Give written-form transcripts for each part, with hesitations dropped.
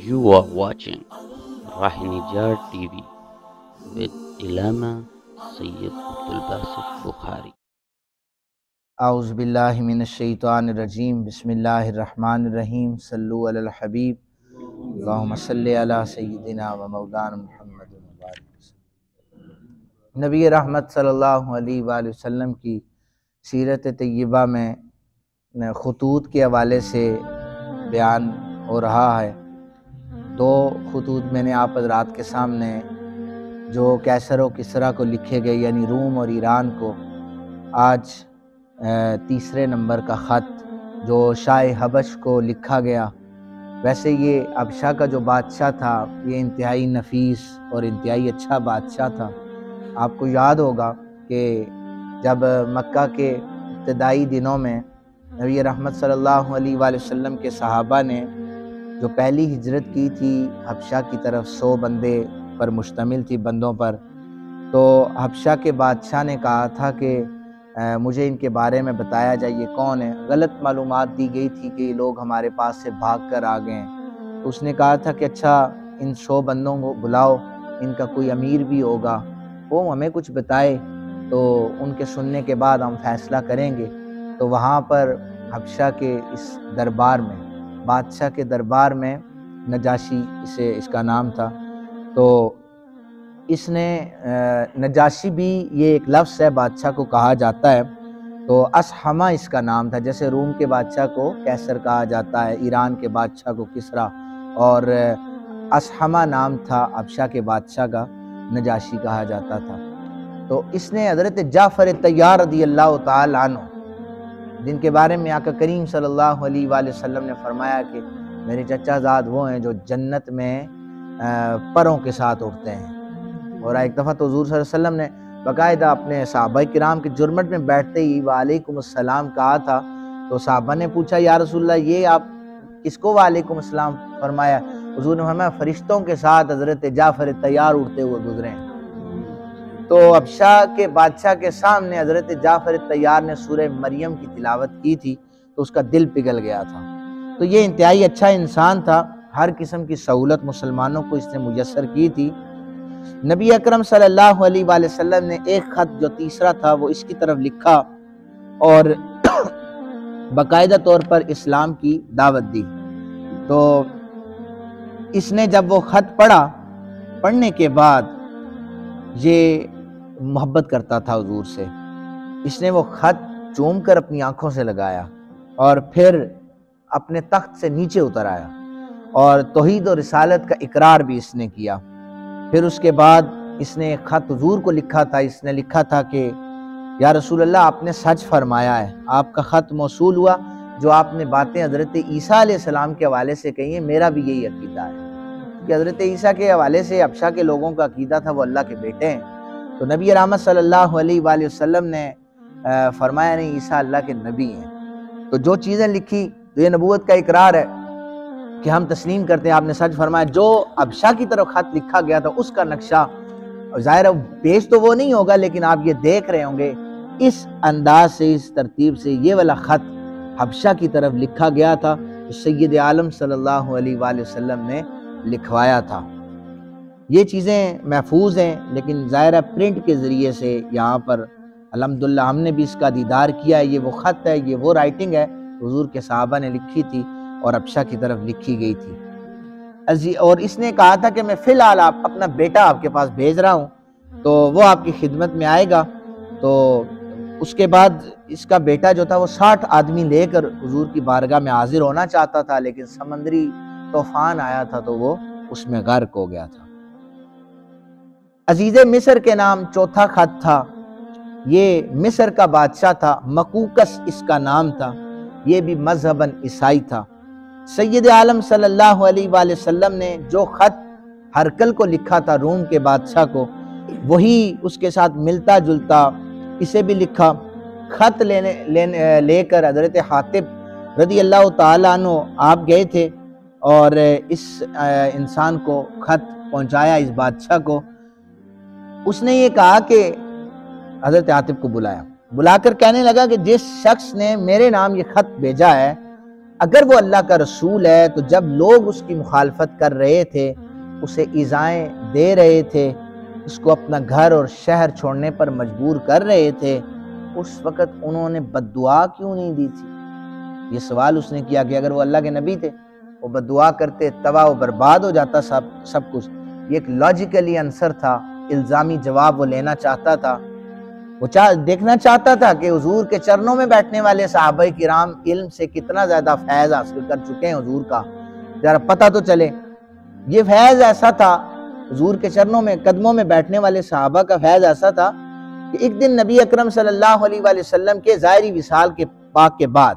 You are watching Rahinijar TV with Ilama Sayyid Abdul Basit Bukhari. اعوذ باللہ من الشیطان الرجیم بسم اللہ الرحمن الرحیم صلو علی الحبیب اللہم صلی علی سیدنا و مولانا محمد وبارک وسلم۔ نبی رحمت صلی اللہ علیہ وآلہ وسلم کی سیرت طیبہ میں خطوط کے حوالے سے بیان ہو رہا ہے۔ دو خطوط میں نے آپ حضرات کے سامنے جو کیسر و کسریٰ کو لکھے گئے یعنی روم اور ایران کو، آج تیسرے نمبر کا خط جو شاہ حبش کو لکھا گیا۔ ویسے یہ حبشہ کا جو بادشاہ تھا یہ انتہائی نفیس اور انتہائی اچھا بادشاہ تھا۔ آپ کو یاد ہوگا کہ جب مکہ کے ابتدائی دنوں میں نبی رحمت صلی اللہ علیہ وآلہ وسلم کے صحابہ نے جو پہلی ہجرت کی تھی حبشہ کی طرف، 100 بندے پر مشتمل تھی، بندوں پر، تو حبشہ کے بادشاہ نے کہا تھا کہ مجھے ان کے بارے میں بتایا جائے یہ کون ہے۔ غلط معلومات دی گئی تھی کہ یہ لوگ ہمارے پاس سے بھاگ کر آ گئے ہیں، تو اس نے کہا تھا کہ اچھا ان 100 بندوں کو بلاؤ، ان کا کوئی امیر بھی ہوگا، وہ ہمیں کچھ بتائے تو ان کے سننے کے بعد ہم فیصلہ کریں گے۔ تو وہاں پر حبشہ کے اس دربار میں، بادشاہ کے دربار میں، نجاشی اس کا نام تھا، تو اس نے نجاشی بھی یہ ایک لفظ ہے، بادشاہ کو کہا جاتا ہے، تو اسحمہ اس کا نام تھا، جیسے روم کے بادشاہ کو کیسر کہا جاتا ہے، ایران کے بادشاہ کو کسریٰ، اور اسحمہ نام تھا حبشہ کے بادشاہ کا، نجاشی کہا جاتا تھا۔ تو اس نے حضرت جعفر طیار رضی اللہ تعالی عنہ، جن کے بارے میں آقا کریم صلی اللہ علیہ وآلہ وسلم نے فرمایا کہ میرے چچا زاد وہ ہیں جو جنت میں پروں کے ساتھ اٹھتے ہیں، اور ایک دفعہ تو حضور صلی اللہ علیہ وسلم نے باقاعدہ اپنے صحابہ کرام کے جرمٹ میں بیٹھتے ہی وعلیکم السلام کہا تھا، تو صحابہ نے پوچھا یا رسول اللہ یہ آپ کس کو وعلیکم السلام فرمایا؟ حضور نے فرمایا فرشتوں کے ساتھ حضرت جعفر طیار اڑتے ہوئے گزرے ہیں۔ تو حبشہ کے بادشاہ کے سامنے حضرت جعفر طیار نے سورہ مریم کی تلاوت کی تھی تو اس کا دل پگھل گیا تھا۔ تو یہ انتہائی اچھا انسان تھا، ہر قسم کی سہولت مسلمانوں کو اس نے میسر کی تھی۔ نبی اکرم صلی اللہ علیہ وآلہ وسلم نے ایک خط جو تیسرا تھا وہ اس کی طرف لکھا اور باقاعدہ طور پر اسلام کی دعوت دی۔ تو اس نے جب وہ خط پڑھنے کے بعد یہ محبت کرتا تھا حضور سے، اس نے وہ خط چوم کر اپنی آنکھوں سے لگایا اور پھر اپنے تخت سے نیچے اتر آیا اور توحید و رسالت کا اقرار بھی اس نے کیا۔ پھر اس کے بعد اس نے ایک خط حضور کو لکھا تھا، اس نے لکھا تھا کہ یا رسول اللہ آپ نے سچ فرمایا ہے، آپ کا خط موصول ہوا، جو آپ نے باتیں حضرت عیسیٰ علیہ السلام کے حوالے سے کہی ہیں میرا بھی یہی عقیدہ ہے، کہ حضرت عیسیٰ کے حوالے سے حبشہ کے لوگوں کا عقیدہ تھا وہ اللہ کے بیٹے ہیں۔ تو نبی رحمت صلی اللہ علیہ وآلہ وسلم نے فرمایا نہیں، عیسیٰ اللہ کے نبی ہیں۔ تو جو چیزیں لکھی تو یہ نبوت کا اقرار ہے کہ ہم تسلیم کرتے ہیں، آپ نے سچ فرمایا۔ جو حبشہ کی طرف خط لکھا گیا تھا اس کا نقشہ ظاہر پیش تو وہ نہیں ہوگا، لیکن آپ یہ دیکھ رہے ہوں گے اس انداز سے، اس ترتیب سے یہ والا خط حبشہ کی طرف لکھا گیا تھا، سید عالم صلی اللہ علیہ وآلہ وسلم نے لکھوایا تھا۔ یہ چیزیں محفوظ ہیں، لیکن ظاہر پرنٹ کے ذریعے سے یہاں پر الحمدللہ ہم نے بھی اس کا دیدار کیا ہے۔ یہ وہ خط ہے، یہ وہ رائٹنگ ہے حضور کے صحابہ نے لکھی تھی اور حبشہ کی طرف لکھی گئی تھی۔ اور اس نے کہا تھا کہ میں فی الحال اپنا بیٹا آپ کے پاس بھیج رہا ہوں، تو وہ آپ کی خدمت میں آئے گا۔ تو اس کے بعد اس کا بیٹا جو تھا وہ 60 آدمی لے کر حضور کی بارگاہ میں حاضر ہونا چاہتا تھا، لیکن سمندری طوفان آیا تھا تو وہ اس میں غرق ہو گیا تھا۔ عزیز مصر کے نام چوتھا خط تھا، یہ مصر کا بادشاہ تھا، مقوقس اس کا نام تھا، یہ بھی مذہباً عیسائی تھا۔ سید عالم صلی اللہ علیہ وآلہ وسلم نے جو خط ہرقل کو لکھا تھا روم کے بادشاہ کو، وہی اس کے ساتھ ملتا جلتا اسے بھی لکھا۔ خط لے کر حضرت حاتب رضی اللہ تعالیٰ عنہ آپ گئے تھے اور اس انسان کو خط پہنچایا، اس بادشاہ کو۔ اس نے یہ کہا کہ حضرت حاتب کو بلا کر کہنے لگا کہ جس شخص نے میرے نام یہ خط بھیجا ہے اگر وہ اللہ کا رسول ہے تو جب لوگ اس کی مخالفت کر رہے تھے، اسے ایذائیں دے رہے تھے، اس کو اپنا گھر اور شہر چھوڑنے پر مجبور کر رہے تھے، اس وقت انہوں نے بد دعا کیوں نہیں دی تھی؟ یہ سوال اس نے کیا کہ اگر وہ اللہ کے نبی تھے، وہ بد دعا کرتے، تباہ و برباد ہو جاتا سب کچھ۔ یہ ایک لاجیکلی آنسر تھا، الزامی جواب وہ لینا چاہتا تھا۔ وہ دیکھنا چاہتا تھا کہ حضور کے چرنوں میں بیٹھنے والے صحابہ کرام علم سے کتنا زیادہ فیض حاصل کر چکے ہیں حضور کا، ذرا پتہ تو چلے۔ یہ فیض ایسا تھا، حضور کے چرنوں میں قدموں میں بیٹھنے والے صحابہ کا فیض ایسا تھا کہ ایک دن نبی اکرم صلی اللہ علیہ وآلہ وسلم کے ظاہری وصال کے پاک کے بعد،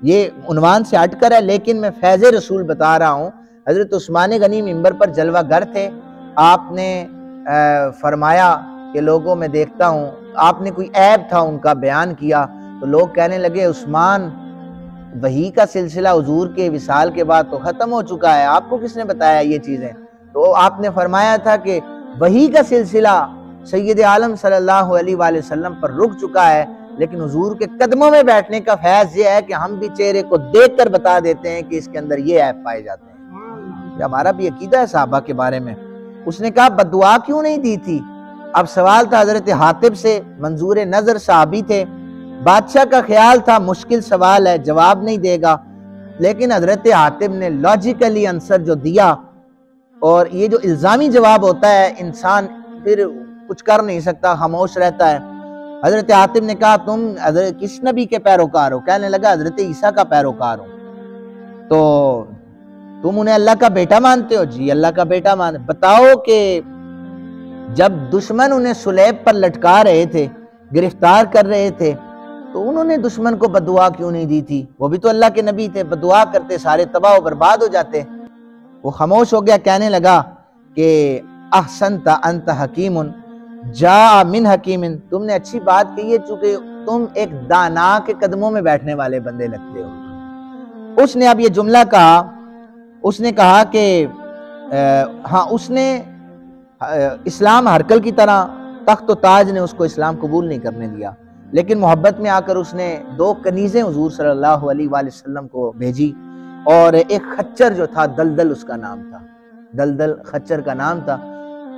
یہ عنوان سے ہٹ کر ہے لیکن میں فیض رسول بتا رہا ہوں، حضرت عثمان غنی منبر پر جلوہ گر تھے۔ آپ نے فرمایا کہ لوگوں میں دیکھتا ہوں، آپ نے کوئی عیب تھا ان کا بیان کیا تو لوگ کہنے لگے عثمان، وحی کا سلسلہ حضور کے وصال کے بعد تو ختم ہو چکا ہے، آپ کو کس نے بتایا یہ چیزیں؟ تو آپ نے فرمایا تھا کہ وحی کا سلسلہ سید عالم صلی اللہ علیہ وآلہ وسلم پر رک چکا ہے، لیکن حضور کے قدموں میں بیٹھنے کا فیض یہ ہے کہ ہم بھی چہرے کو دیکھ کر بتا دیتے ہیں کہ اس کے اندر یہ عیب پائے جاتے ہیں۔ یہ ہمارا بھی عقیدہ ہے صحابہ کے بارے میں۔ اس نے کہا بد دعا کیوں نہیں دی تھی؟ اب سوال تھا حضرت حاتب سے، منظور نظر صحابی تھے، بادشاہ کا خیال تھا مشکل سوال ہے، جواب نہیں دے گا، لیکن حضرت حاتب نے لاجیکلی آنسر جو دیا، اور یہ جو الزامی جواب ہوتا ہے انسان پھر کچھ کر نہیں سکتا، خاموش رہتا ہے۔ حضرت حاتب نے کہا تم حضرت کس نبی کے پیروکار ہو؟ کہنے لگا حضرت عیسیٰ کا پیروکار ہوں۔ تو تم انہیں اللہ کا بیٹا مانتے ہو؟ جی اللہ کا بیٹا مانتے۔ بتاؤ کہ جب دشمن انہیں صلیب پر لٹکا رہے تھے، گرفتار کر رہے تھے، تو انہوں نے دشمن کو بد دعا کیوں نہیں دی تھی؟ وہ بھی تو اللہ کے نبی تھے، بد دعا کرتے سارے تباہ و برباد ہو جاتے۔ وہ خاموش ہو گیا، کہنے لگا کہ احسنت انت حکیم جاء من حکیم، تم نے اچھی بات کہی ہے چونکہ تم ایک دانا کے قدموں میں بیٹھنے والے بندے لگتے ہو۔ اس نے اب یہ جملہ کہا، اس نے کہا کہ ہاں اس نے اسلام ہرکل کی طرح تخت و تاج نے اس کو اسلام قبول نہیں کرنے دیا، لیکن محبت میں آ کر اس نے 2 کنیزیں حضور صلی اللہ علیہ وآلہ وسلم کو بھیجی، اور ایک خچر جو تھا دلدل اس کا نام تھا، دلدل خچر کا نام تھا۔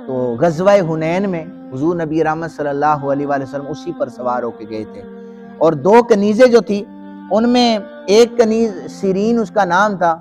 تو غزوہ حنین میں حضور نبی رحمت صلی اللہ علیہ وآلہ وسلم اسی پر سوار ہو کے گئے تھے، اور 2 کنیزیں جو تھی ان میں ایک کنیز سیرین اس کا نام تھا۔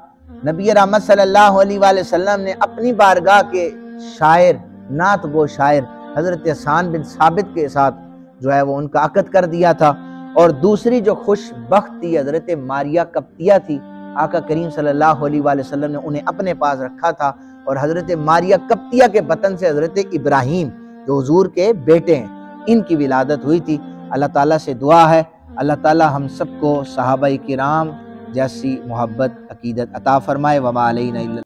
نبی رحمت صلی اللہ علیہ وآلہ وسلم نے اپنی بارگاہ کے شاعر، نعت گو شاعر حضرت حسان بن ثابت کے ساتھ جو ہے وہ ان کا عقد کر دیا تھا، اور دوسری جو خوش بخت تھی حضرت ماریہ قبطیہ تھی، آقا کریم صلی اللہ علیہ وآلہ وسلم نے انہیں اپنے پاس رکھا تھا، اور حضرت ماریہ قبطیہ کے بطن سے حضرت ابراہیم جو حضور کے بیٹے ہیں ان کی ولادت ہوئی تھی۔ اللہ تعالیٰ سے دعا ہے اللہ تعالیٰ ہم سب کو صحابہ کرام جیسی محبت عقیدت عطا فرمائے۔ وما علینا الا